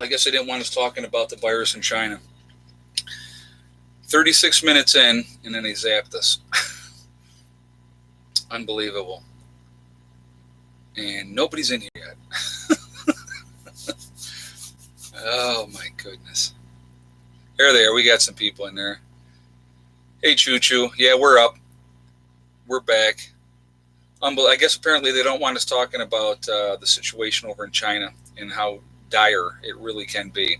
I guess I didn't want us talking about the virus in China. 36 minutes in, and then they zapped us. Unbelievable. And nobody's in here yet. Oh my goodness. There they are. We got some people in there. Hey, Choo Choo. Yeah, we're up. We're back. I guess apparently they don't want us talking about the situation over in China and how dire it really can be.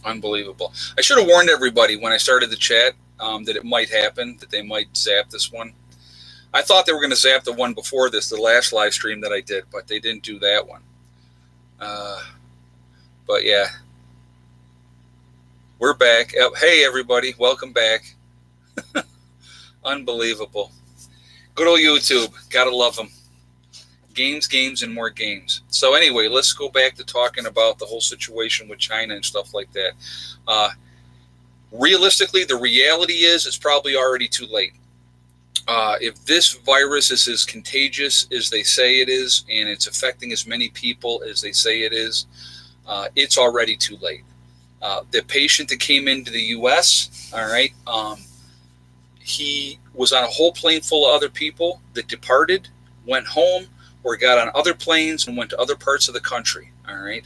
Unbelievable. I should have warned everybody when I started the chat that it might happen, that they might zap this one. I thought they were going to zap the one before this, the last live stream that I did, but they didn't do that one. But yeah, we're back. Hey, everybody. Welcome back. Unbelievable. Good old YouTube. Gotta love them. Games, and more games. So anyway, let's go back to talking about the whole situation with China and stuff like that. Realistically, the reality is it's probably already too late. If this virus is as contagious as they say it is, and it's affecting as many people as they say it is, it's already too late. The patient that came into the U.S., all right, he was on a whole plane full of other people that departed, went home, or got on other planes and went to other parts of the country, all right?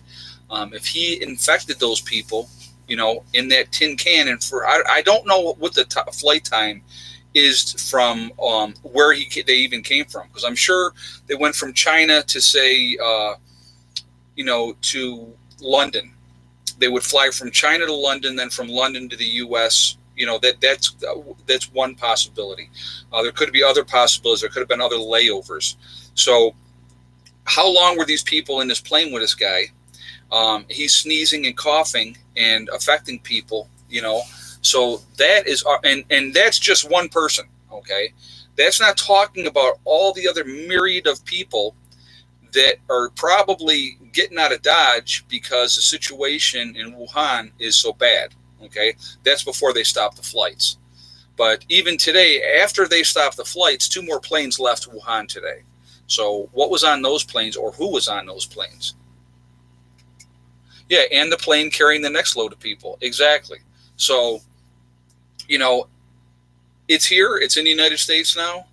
If he infected those people, in that tin can, and I don't know what the flight time is from where they even came from, because I'm sure they went from China to say, to London. They would fly from China to London, then from London to the U.S. That's one possibility. There could be other possibilities. There could have been other layovers. So how long were these people in this plane with this guy? He's sneezing and coughing and affecting people, So that is, and that's just one person, okay? That's not talking about all the other myriad of people that are probably getting out of Dodge because the situation in Wuhan is so bad, okay? That's before they stop the flights. But even today, after they stopped the flights, 2 more planes left Wuhan today. So what was on those planes, or who was on those planes? Yeah, and the plane carrying the next load of people. Exactly. So, it's here. It's in the United States now.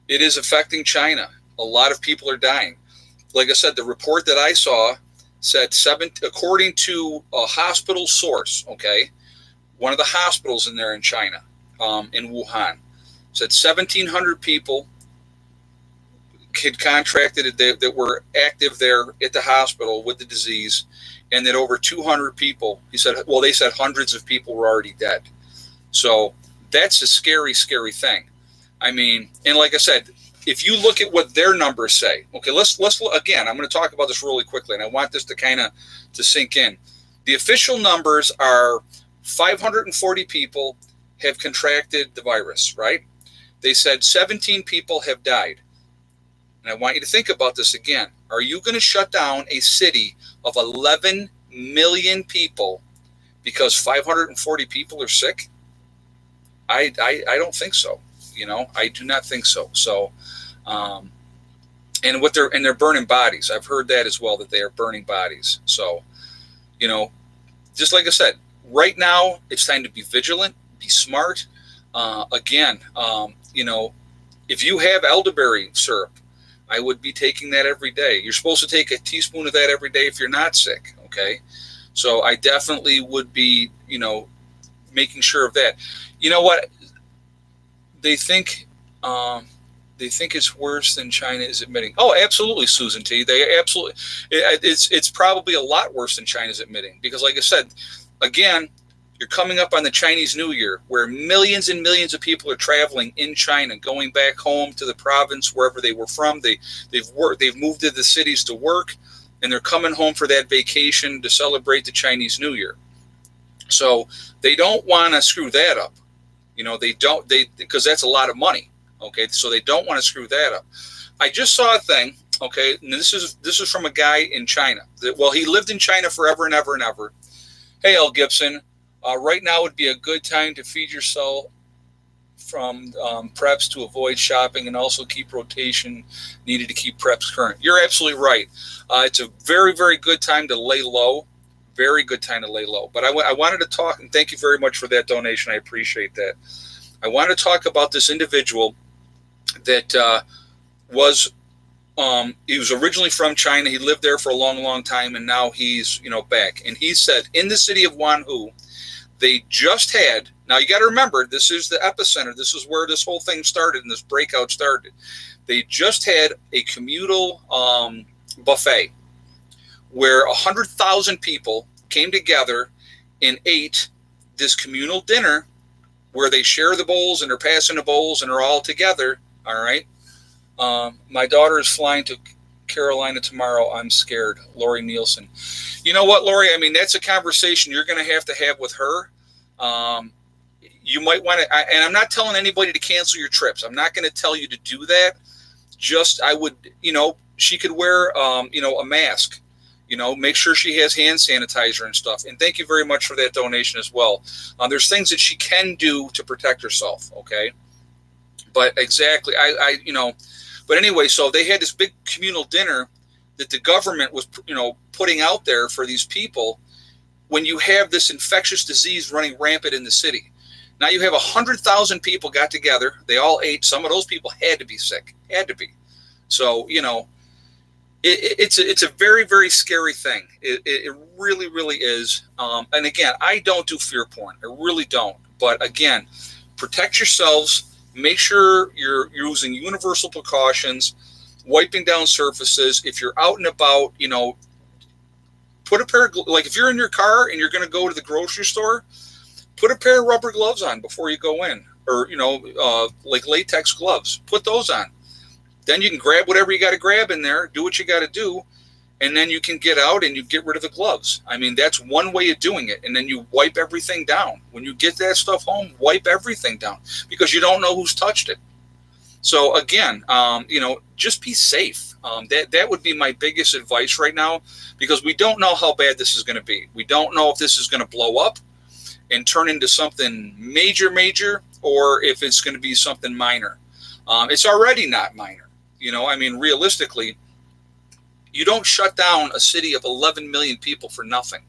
It is affecting China. A lot of people are dying. Like I said, the report that I saw said according to a hospital source, okay, one of the hospitals in there in China, in Wuhan, said 1,700 people had contracted it that were active there at the hospital with the disease, and that over 200 people, they said hundreds of people were already dead. So that's a scary, scary thing. I mean, and like I said, if you look at what their numbers say, okay, let's again, I'm going to talk about this really quickly, and I want this to sink in. The official numbers are 540 people have contracted the virus, right? They said 17 people have died. And I want you to think about this again. Are you going to shut down a city of 11 million people because 540 people are sick? I don't think so. I do not think so. So, and they're burning bodies. I've heard that as well, that they are burning bodies. So, just like I said, right now it's time to be vigilant, be smart. Again, if you have elderberry syrup, I would be taking that every day. You're supposed to take a teaspoon of that every day if you're not sick, okay? So I definitely would be, making sure of that. You know what? They think it's worse than China is admitting. Oh, absolutely, Susan T. They absolutely. It's probably a lot worse than China's admitting, because, like I said, again, you're coming up on the Chinese New Year, where millions and millions of people are traveling in China, going back home to the province wherever they were from. They've moved to the cities to work, and they're coming home for that vacation to celebrate the Chinese New Year. So they don't want to screw that up. Because that's a lot of money. Okay, so they don't want to screw that up. I just saw a thing. Okay, and this is from a guy in China. He lived in China forever and ever and ever. Hey, L. Gibson. Right now would be a good time to feed yourself from preps to avoid shopping and also keep rotation needed to keep preps current. You're absolutely right. It's a very, very good time to lay low. Very good time to lay low. But I wanted to talk, and thank you very much for that donation. I appreciate that. I want to talk about this individual that was he was originally from China. He lived there for a long, long time, and now he's back. And he said in the city of Wanhu, they just had. Now you got to remember, this is the epicenter. This is where this whole thing started, and this breakout started. They just had a communal buffet where 100,000 people came together and ate this communal dinner where they share the bowls and they're passing the bowls and they're all together. All right. My daughter is flying to Carolina tomorrow. I'm scared. Lori Nielsen. You know what, Lori? I mean, that's a conversation you're going to have with her. You might want to, and I'm not telling anybody to cancel your trips. I'm not going to tell you to do that. Just, I would, she could wear, a mask. Make sure she has hand sanitizer and stuff. And thank you very much for that donation as well. There's things that she can do to protect herself. Okay. But exactly, but anyway, so they had this big communal dinner that the government was, putting out there for these people when you have this infectious disease running rampant in the city. Now you have 100,000 people got together. They all ate. Some of those people had to be sick, had to be. So, it's a very, very scary thing. It really, really is. And again, I don't do fear porn. I really don't. But again, protect yourselves. Make sure you're using universal precautions, wiping down surfaces. If you're out and about, put a pair of, like if you're in your car and you're going to go to the grocery store, put a pair of rubber gloves on before you go in, or, like latex gloves. Put those on. Then you can grab whatever you got to grab in there, do what you got to do, and then you can get out and you get rid of the gloves. I mean, that's one way of doing it. And then you wipe everything down. When you get that stuff home, wipe everything down because you don't know who's touched it. So again, just be safe. That would be my biggest advice right now, because we don't know how bad this is going to be. We don't know if this is going to blow up and turn into something major, or if it's going to be something minor. It's already not minor. Realistically, you don't shut down a city of 11 million people for nothing.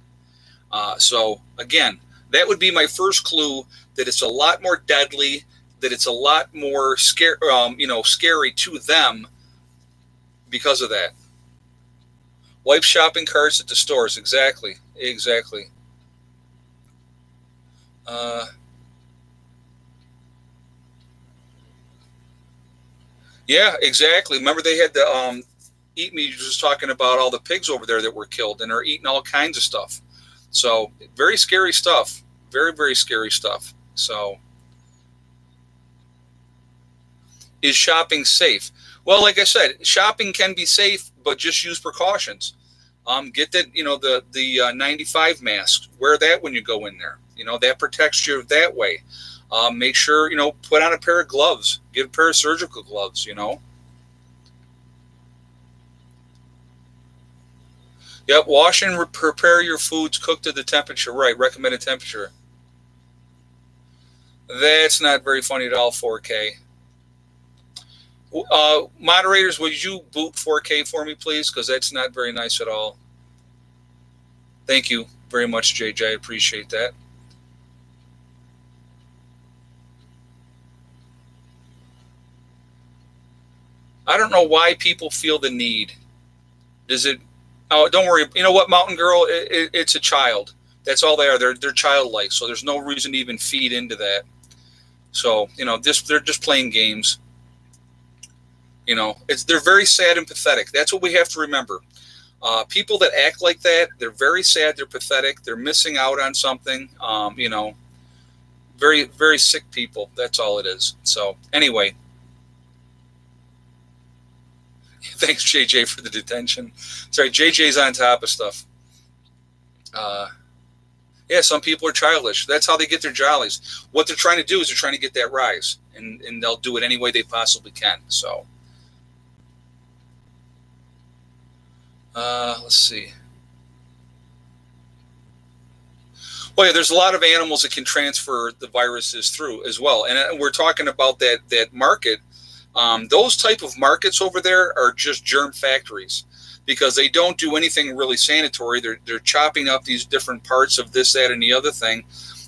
So again, that would be my first clue that it's a lot more deadly, that it's a lot more scary to them because of that. Wipe shopping carts at the stores. Exactly. Yeah, exactly. Remember they had the Eat Me was talking about all the pigs over there that were killed and are eating all kinds of stuff. So very scary stuff. Very, very scary stuff. So is shopping safe? Well, like I said, shopping can be safe, but just use precautions. Get that, the 95 mask. Wear that when you go in there. That protects you that way. Make sure, put on a pair of gloves. Get a pair of surgical gloves, Yep, wash and prepare your foods cooked to the temperature. Right, recommended temperature. That's not very funny at all, 4K. Moderators, would you boot 4K for me, please? Because that's not very nice at all. Thank you very much, JJ. I appreciate that. I don't know why people feel the need. Does it? Oh, don't worry. You know what, Mountain Girl? It's a child. That's all they are. They're childlike. So there's no reason to even feed into that. So they're just playing games. They're very sad and pathetic. That's what we have to remember. People that act like that, they're very sad. They're pathetic. They're missing out on something. Very, very sick people. That's all it is. So anyway. Thanks, JJ, for the detention. Sorry, JJ's on top of stuff. Yeah, some people are childish. That's how they get their jollies. What they're trying to do is they're trying to get that rise, and they'll do it any way they possibly can. So, let's see. Oh yeah, there's a lot of animals that can transfer the viruses through as well, and we're talking about that market. Those type of markets over there are just germ factories because they don't do anything really sanitary. They're chopping up these different parts of this, that, and the other thing,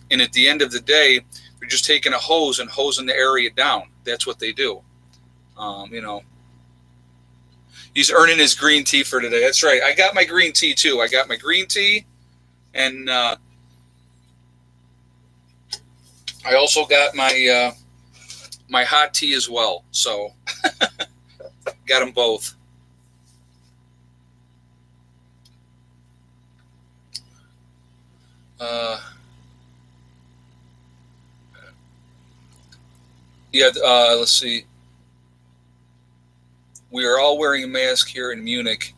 and at the end of the day, they're just taking a hose and hosing the area down. That's what they do. You know, he's earning his green tea for today. That's right. I got my green tea too. I got my green tea, and I also got my hot tea as well. So got them both. Uh, yeah. Let's see. We are all wearing a mask here in Munich.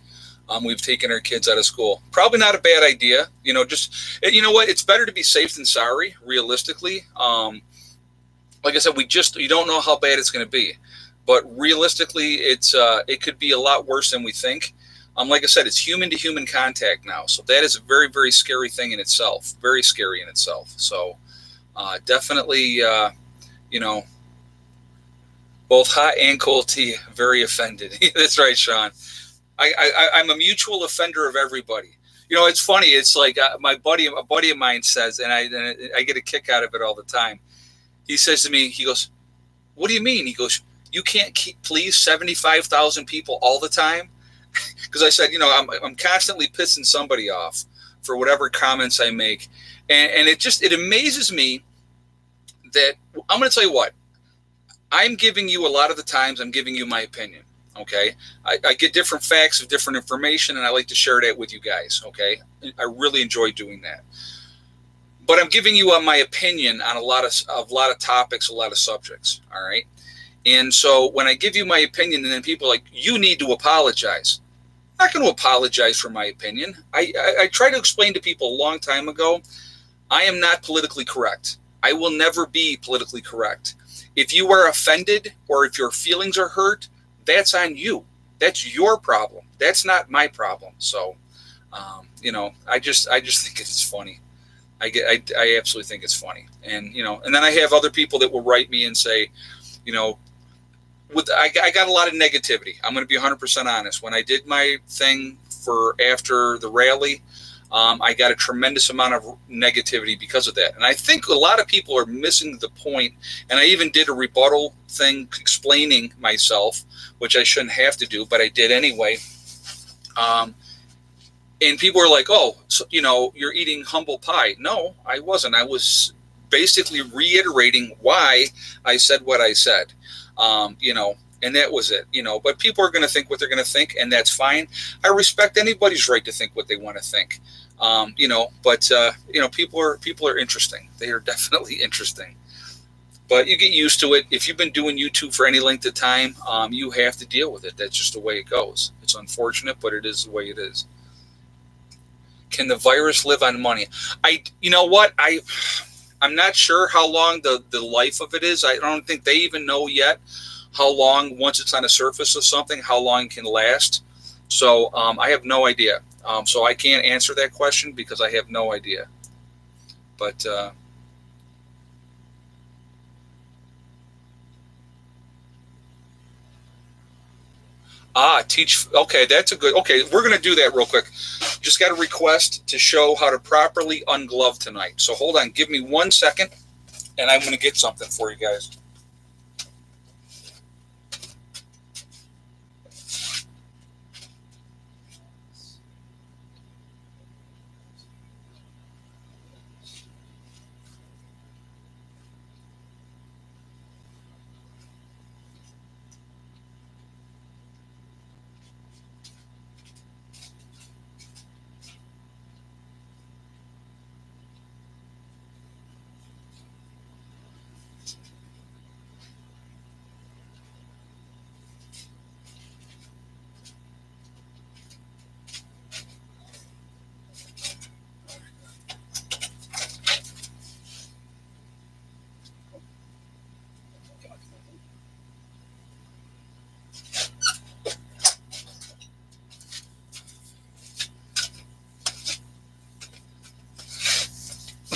We've taken our kids out of school. Probably not a bad idea. You know, just you know what? It's better to be safe than sorry. Realistically, like I said, you don't know how bad it's going to be, but realistically, it could be a lot worse than we think. Like I said, it's human to human contact now, so that is a very very scary thing in itself. Very scary in itself. So definitely, you know, both hot and cold tea. Very offended. That's right, Sean. I'm a mutual offender of everybody. You know, it's funny. It's like a buddy of mine says, and I get a kick out of it all the time. He says to me, he goes, "What do you mean?" He goes, "You can't please 75,000 people all the time." Because I said, you know, I'm constantly pissing somebody off for whatever comments I make, and it amazes me that I'm going to tell you what. I'm giving you a lot of the times. I'm giving you my opinion. Okay, I get different facts of different information, and I like to share that with you guys. Okay, I really enjoy doing that. But I'm giving you my opinion on a lot of topics, a lot of subjects. All right, and so when I give you my opinion, and then people are like, you need to apologize. I'm not going to apologize for my opinion. I tried to explain to people a long time ago. I am not politically correct. I will never be politically correct. If you are offended or if your feelings are hurt, that's on you. That's your problem. That's not my problem. So, you know, I just think it's funny. I absolutely think it's funny. And, you know, and then I have other people that will write me and say, you know, I got a lot of negativity. I'm going to be 100% honest. When I did my thing for after the rally, I got a tremendous amount of negativity because of that. And I think a lot of people are missing the point. And I even did a rebuttal thing explaining myself, which I shouldn't have to do, but I did anyway. And people were like, oh, so, you know, you're eating humble pie. No, I wasn't. I was basically reiterating why I said what I said, you know, and that was it, you know. But people are going to think what they're going to think, and that's fine. I respect anybody's right to think what they want to think. You know, but you know, people are interesting. They are definitely interesting. But you get used to it. If you've been doing YouTube for any length of time, you have to deal with it. That's just the way it goes. It's unfortunate, but it is the way it is. Can the virus live on money? You know what? I'm not sure how long the life of it is. I don't think they even know yet how long, once it's on the surface of something, how long it can last. So I have no idea. So I can't answer that question because I have no idea. But teach. Okay, that's a good. Okay, we're gonna do that real quick. Just got a request to show how to properly unglove tonight. So hold on, give me 1 second, and I'm gonna get something for you guys.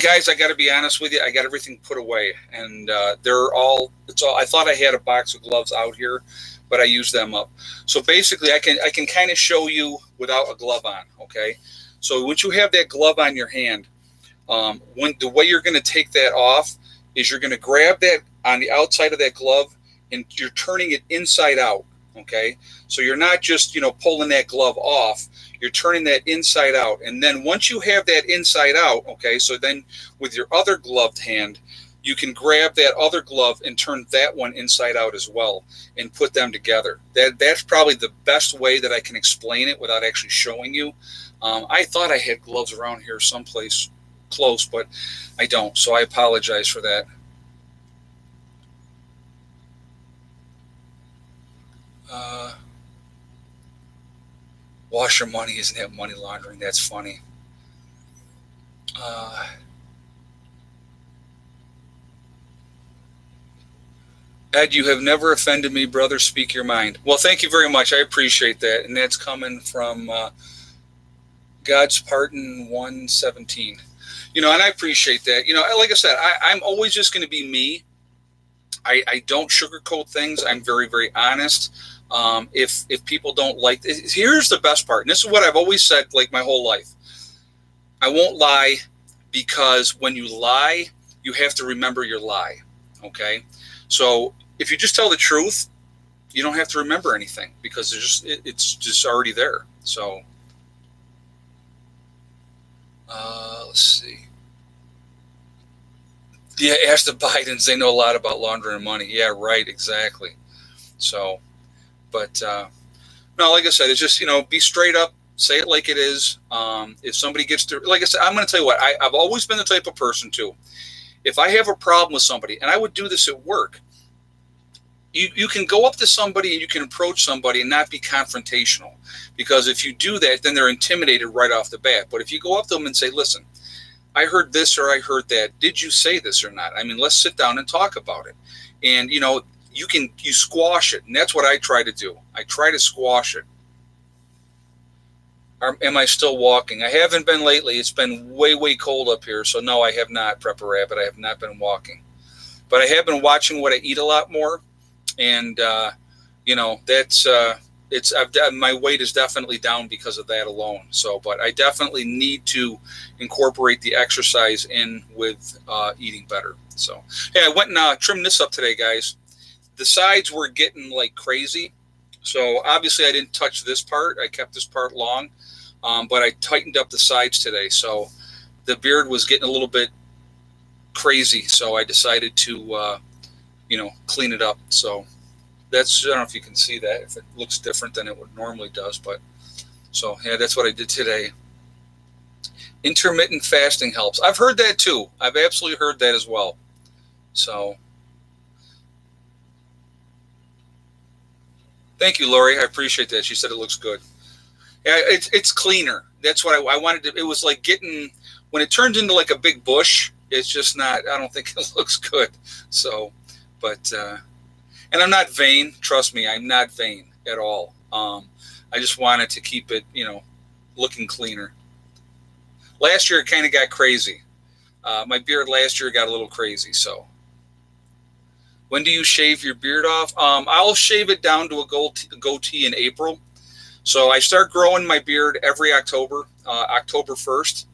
guys, I got to be honest with you. I got everything put away, and it's all. I thought I had a box of gloves out here, but I used them up. So basically, I can kind of show you without a glove on. Okay. So once you have that glove on your hand, when the way you're going to take that off is you're going to grab that on the outside of that glove, and you're turning it inside out. Okay. So you're not just pulling that glove off. You're turning that inside out. And then once you have that inside out, okay, so then with your other gloved hand, you can grab that other glove and turn that one inside out as well and put them together. That's probably the best way that I can explain it without actually showing you. I thought I had gloves around here someplace close, but I don't. So I apologize for that. Wash your money, isn't that money laundering? That's funny. Ed, you have never offended me, brother. Speak your mind. Well, thank you very much. I appreciate that. And that's coming from God's Pardon 117. And I appreciate that. Like I said, I'm always just going to be me. I don't sugarcoat things. I'm very, very honest. If people don't like this, here's the best part. And this is what I've always said, like my whole life. I won't lie, because when you lie, you have to remember your lie. Okay. So if you just tell the truth, you don't have to remember anything, because it's just already there. So, let's see. Yeah. Ask the Bidens. They know a lot about laundering money. Yeah, right. Exactly. So, but no, like I said, it's just, be straight up, say it like it is. If somebody gets to, like I said, I'm going to tell you what, I've always been the type of person too. If I have a problem with somebody, and I would do this at work, you can go up to somebody and you can approach somebody and not be confrontational, because if you do that, then they're intimidated right off the bat. But if you go up to them and say, listen, I heard this or I heard that. Did you say this or not? I mean, let's sit down and talk about it. And, you squash it. And that's what I try to do. I try to squash it. Am I still walking? I haven't been lately. It's been way, way cold up here. So no, I have not, Prepper Rabbit. I have not been walking. But I have been watching what I eat a lot more. And, that's, my weight is definitely down because of that alone. So, but I definitely need to incorporate the exercise in with eating better. So, hey, I went and trimmed this up today, guys. The sides were getting like crazy. So obviously I didn't touch this part. I kept this part long, but I tightened up the sides today. So the beard was getting a little bit crazy. So I decided to, clean it up. So I don't know if you can see that, if it looks different than it would normally does, but so yeah, that's what I did today. Intermittent fasting helps. I've heard that too. I've absolutely heard that as well. So thank you, Lori. I appreciate that. She said it looks good. Yeah, it's cleaner. That's what I wanted to. It was like getting, when it turns into like a big bush, it's just not, I don't think it looks good. So, but, and I'm not vain. Trust me, I'm not vain at all. I just wanted to keep it, looking cleaner. Last year, it kind of got crazy. My beard last year got a little crazy. So when do you shave your beard off? I'll shave it down to a goatee in April. So I start growing my beard every October 1st.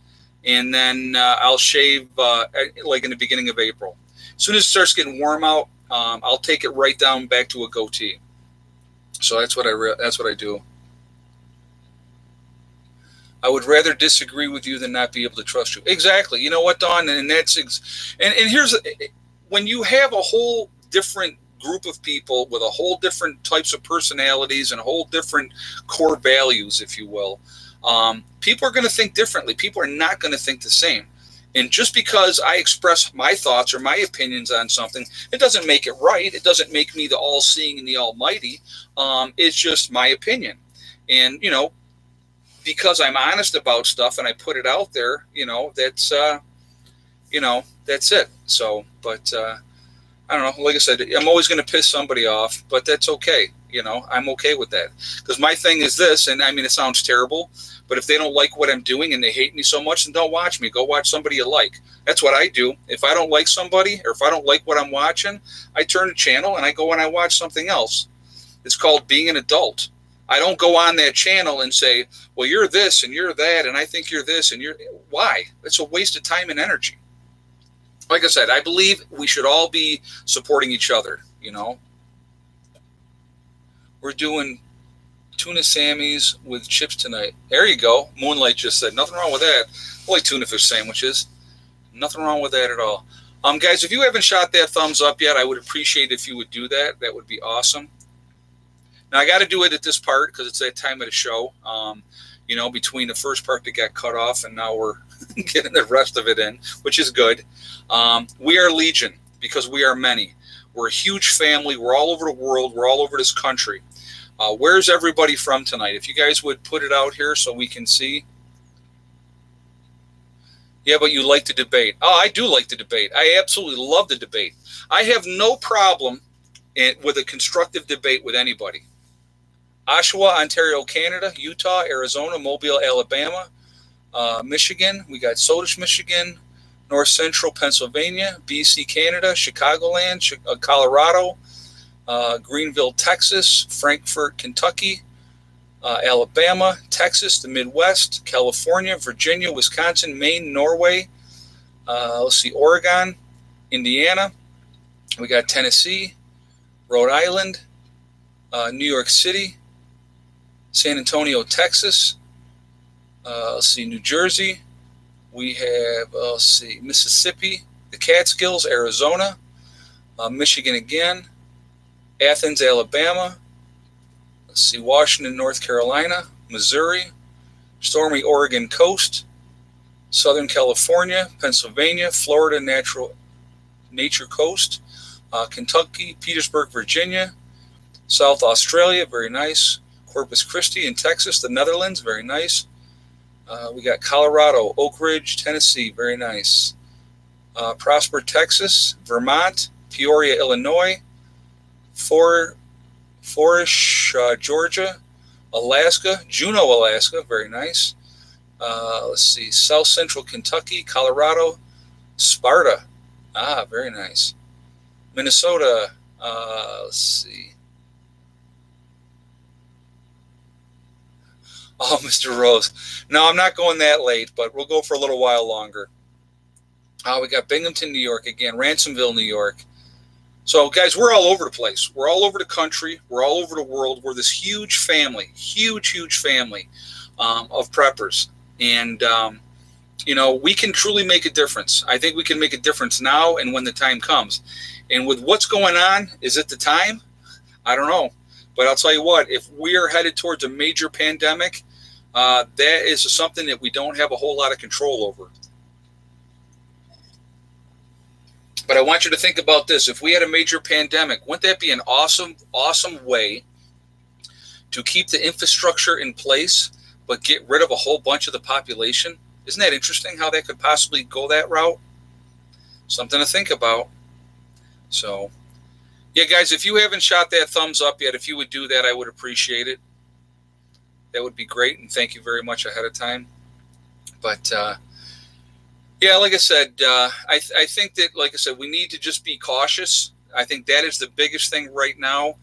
And then I'll shave like in the beginning of April. As soon as it starts getting warm out, I'll take it right down back to a goatee. So that's what I do. I would rather disagree with you than not be able to trust you. Exactly. You know what, Dawn? And that's and here's, when you have a whole different group of people with a whole different types of personalities and a whole different core values, if you will, people are going to think differently. People are not going to think the same. And just because I express my thoughts or my opinions on something, it doesn't make it right. It doesn't make me the all-seeing and the almighty. It's just my opinion. And, because I'm honest about stuff and I put it out there, that's it. So, but I don't know. Like I said, I'm always going to piss somebody off, but that's okay. I'm okay with that. Because my thing is this, and I mean, it sounds terrible, but if they don't like what I'm doing and they hate me so much, then don't watch me. Go watch somebody you like. That's what I do. If I don't like somebody or if I don't like what I'm watching, I turn the channel and I go and I watch something else. It's called being an adult. I don't go on that channel and say, well, you're this and you're that, and I think you're this and you're... Why? It's a waste of time and energy. Like I said, I believe we should all be supporting each other, We're doing tuna Sammy's with chips tonight. There you go. Moonlight just said, nothing wrong with that. I like tuna fish sandwiches. Nothing wrong with that at all. Guys, if you haven't shot that thumbs up yet, I would appreciate if you would do that. That would be awesome. Now, I got to do it at this part because it's that time of the show, between the first part that got cut off and now we're getting the rest of it in, which is good. We are Legion because we are many. We're a huge family. We're all over the world. We're all over this country. Where's everybody from tonight? If you guys would put it out here so we can see. Yeah, but you like to debate. Oh, I do like to debate. I absolutely love the debate. I have no problem with a constructive debate with anybody. Oshawa, Ontario, Canada, Utah, Arizona, Mobile, Alabama, Michigan. We got Sodish, Michigan, North Central Pennsylvania, BC, Canada, Chicagoland, Colorado, Greenville, Texas, Frankfort, Kentucky, Alabama, Texas, the Midwest, California, Virginia, Wisconsin, Maine, Norway. Oregon, Indiana. We got Tennessee, Rhode Island, New York City, San Antonio, Texas. New Jersey. We have, Mississippi, the Catskills, Arizona, Michigan again, Athens, Alabama. Washington, North Carolina, Missouri, stormy Oregon coast, Southern California, Pennsylvania, Florida, nature coast, Kentucky, Petersburg, Virginia, South Australia, very nice, Corpus Christi in Texas, the Netherlands, very nice. We got Colorado, Oak Ridge, Tennessee, very nice. Prosper, Texas, Vermont, Peoria, Illinois, Forish, Georgia, Alaska, Juneau, Alaska, very nice. South Central Kentucky, Colorado, Sparta, very nice. Minnesota, Oh, Mr. Rose. No, I'm not going that late, but we'll go for a little while longer. We got Binghamton, New York again, Ransomville, New York. So, guys, we're all over the place. We're all over the country. We're all over the world. We're this huge family of preppers. And, we can truly make a difference. I think we can make a difference now and when the time comes. And with what's going on, is it the time? I don't know. But I'll tell you what, if we are headed towards a major pandemic, that is something that we don't have a whole lot of control over. But I want you to think about this. If we had a major pandemic, wouldn't that be an awesome, awesome way to keep the infrastructure in place, but get rid of a whole bunch of the population? Isn't that interesting how that could possibly go that route? Something to think about. So, yeah, guys, if you haven't shot that thumbs up yet, if you would do that, I would appreciate it. That would be great, and thank you very much ahead of time. But, yeah, like I said, I think that, like I said, we need to just be cautious. I think that is the biggest thing right now.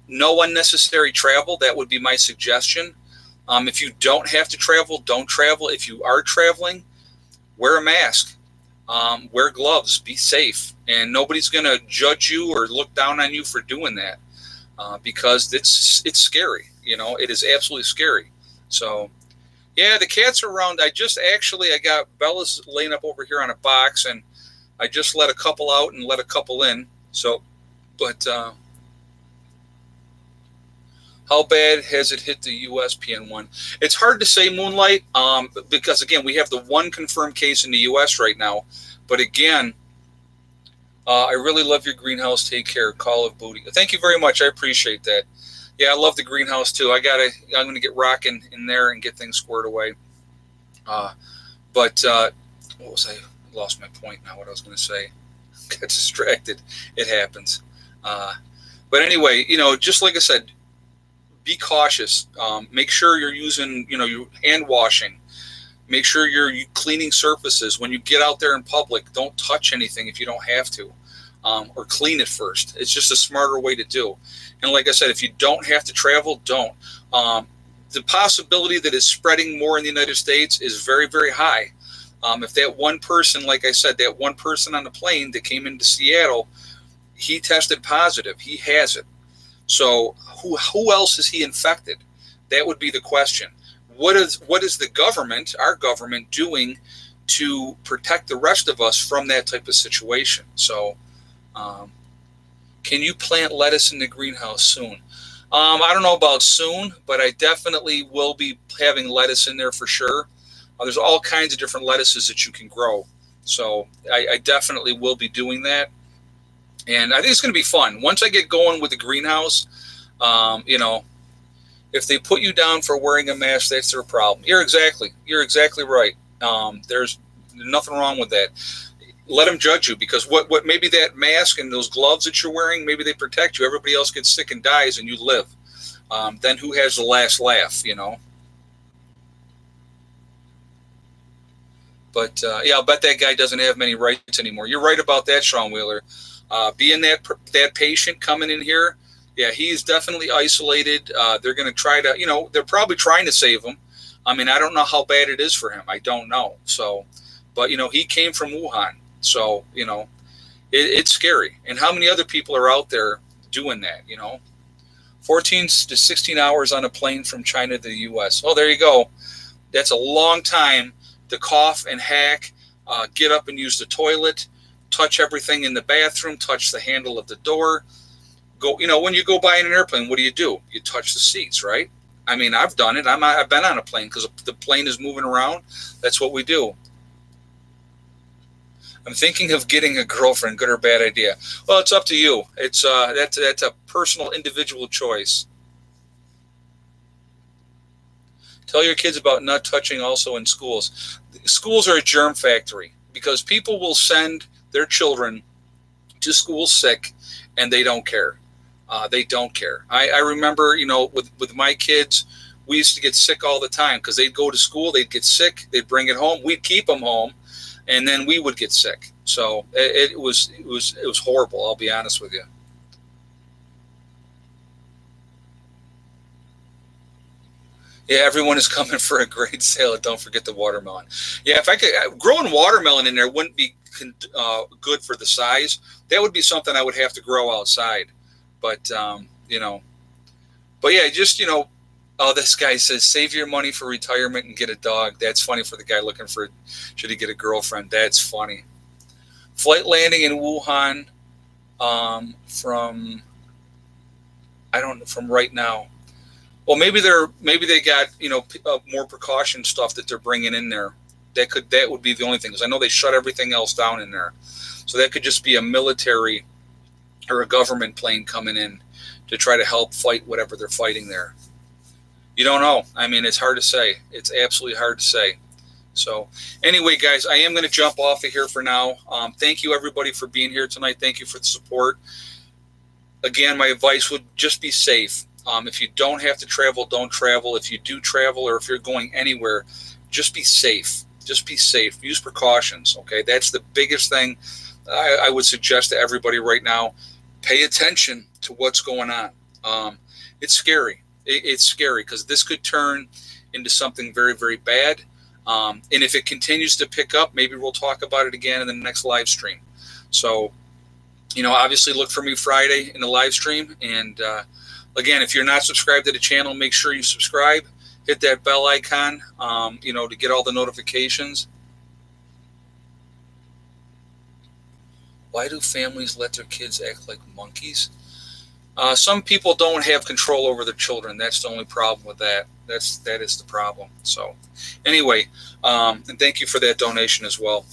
No unnecessary travel. That would be my suggestion. If you don't have to travel, don't travel. If you are traveling, wear a mask. Wear gloves. Be safe. And nobody's going to judge you or look down on you for doing that because it's scary. It is absolutely scary. So, yeah, the cats are around. I got Bella's laying up over here on a box, and I just let a couple out and let a couple in. So, but how bad has it hit the U.S. PN1? It's hard to say, Moonlight, because, again, we have the one confirmed case in the U.S. right now. But, again, I really love your greenhouse. Take care. Call of Booty. Thank you very much. I appreciate that. Yeah, I love the greenhouse too. I'm going to get rocking in there and get things squared away. But what was I lost my point now? What I was going to say, got distracted. It happens. But anyway, just like I said, be cautious. Make sure you're using, your hand washing. Make sure you're cleaning surfaces. When you get out there in public, don't touch anything if you don't have to, or clean it first. It's just a smarter way to do. And like I said, if you don't have to travel, don't. The possibility that it's spreading more in the United States is very, very high. If that one person, like I said, that one person on the plane that came into Seattle, he tested positive. He has it. So who else is he infected? That would be the question. What is the government, our government, doing to protect the rest of us from that type of situation? So can you plant lettuce in the greenhouse soon? I don't know about soon, but I definitely will be having lettuce in there for sure. There's all kinds of different lettuces that you can grow. So I definitely will be doing that. And I think it's going to be fun. Once I get going with the greenhouse, if they put you down for wearing a mask, that's their problem. You're exactly right. There's nothing wrong with that. Let them judge you, because what maybe that mask and those gloves that you're wearing, maybe they protect you. Everybody else gets sick and dies, and you live. Then who has the last laugh? But I'll bet that guy doesn't have many rights anymore. You're right about that, Sean Wheeler. Being that patient coming in here, yeah, he's definitely isolated. They're going to try to, they're probably trying to save him. I mean, I don't know how bad it is for him. I don't know. So, but, he came from Wuhan. So, it's scary. And how many other people are out there doing that, 14 to 16 hours on a plane from China to the U.S. Oh, there you go. That's a long time to cough and hack, get up and use the toilet, touch everything in the bathroom, touch the handle of the door. Go, when you go by in an airplane, what do? You touch the seats, right? I mean, I've done it. I've been on a plane because the plane is moving around. That's what we do. I'm thinking of getting a girlfriend. Good or bad idea? Well, it's up to you. It's that's a personal, individual choice. Tell your kids about not touching also in schools. Schools are a germ factory, because people will send their children to school sick, and they don't care. They don't care. I remember, with my kids, we used to get sick all the time because they'd go to school, they'd get sick, they'd bring it home, we'd keep them home, and then we would get sick. So it was horrible. I'll be honest with you. Yeah, everyone is coming for a great sale. Don't forget the watermelon. Yeah, if I could, growing watermelon in there wouldn't be good for the size. That would be something I would have to grow outside. But, but yeah, just, oh, this guy says, save your money for retirement and get a dog. That's funny for the guy looking for, should he get a girlfriend? That's funny. Flight landing in Wuhan from right now. Well, maybe they got, more precaution stuff that they're bringing in there. That would be the only thing, because I know they shut everything else down in there. So that could just be a military or a government plane coming in to try to help fight whatever they're fighting there. You don't know. I mean, it's hard to say. It's absolutely hard to say. So anyway, guys, I am going to jump off of here for now. Thank you, everybody, for being here tonight. Thank you for the support. Again, my advice would just be safe. If you don't have to travel, don't travel. If you do travel, or if you're going anywhere, just be safe. Just be safe. Use precautions, okay? That's the biggest thing I would suggest to everybody right now. Pay attention to what's going on. It's scary. It's scary because this could turn into something very, very bad. And if it continues to pick up, maybe we'll talk about it again in the next live stream. So, obviously look for me Friday in the live stream. And again, if you're not subscribed to the channel, make sure you subscribe. Hit that bell icon, to get all the notifications. Why do families let their kids act like monkeys? Some people don't have control over their children. That's the only problem with that. That is the problem. So anyway, and thank you for that donation as well.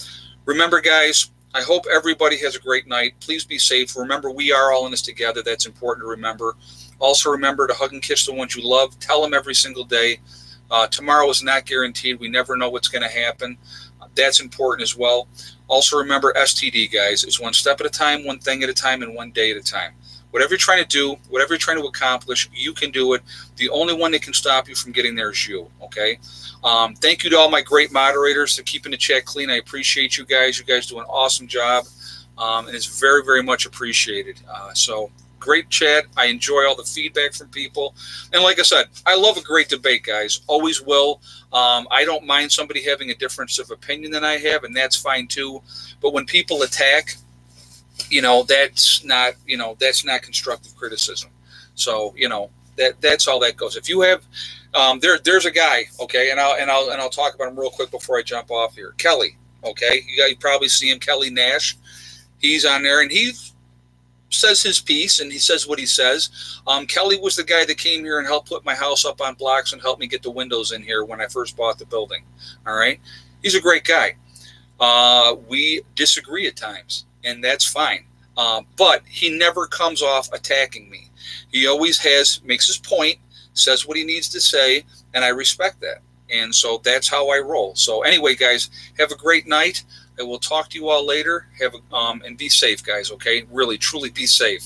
Remember, guys, I hope everybody has a great night. Please be safe. Remember, we are all in this together. That's important to remember. Also, remember to hug and kiss the ones you love. Tell them every single day. Tomorrow is not guaranteed. We never know what's going to happen. That's important as well. Also, remember STD, guys. It's one step at a time, one thing at a time, and one day at a time. Whatever you're trying to do, whatever you're trying to accomplish, you can do it. The only one that can stop you from getting there is you. Okay. Thank you to all my great moderators for keeping the chat clean. I appreciate you guys. You guys do an awesome job, and it's very, very much appreciated. So great chat. I enjoy all the feedback from people. And like I said, I love a great debate, guys. Always will. I don't mind somebody having a difference of opinion than I have, and that's fine too. But when people attack, that's not constructive criticism. So, that's all that goes. If you have, there's a guy, okay, and I'll talk about him real quick before I jump off here. Kelly, okay, you probably see him, Kelly Nash. He's on there, and he says his piece, and he says what he says. Kelly was the guy that came here and helped put my house up on blocks and helped me get the windows in here when I first bought the building. All right, he's a great guy. We disagree at times, and that's fine. But he never comes off attacking me. He always makes his point, says what he needs to say, and I respect that. And so that's how I roll. So anyway, guys, have a great night. I will talk to you all later. And be safe, guys, okay? Really, truly be safe.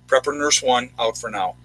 Prepper Nurse 1 out for now.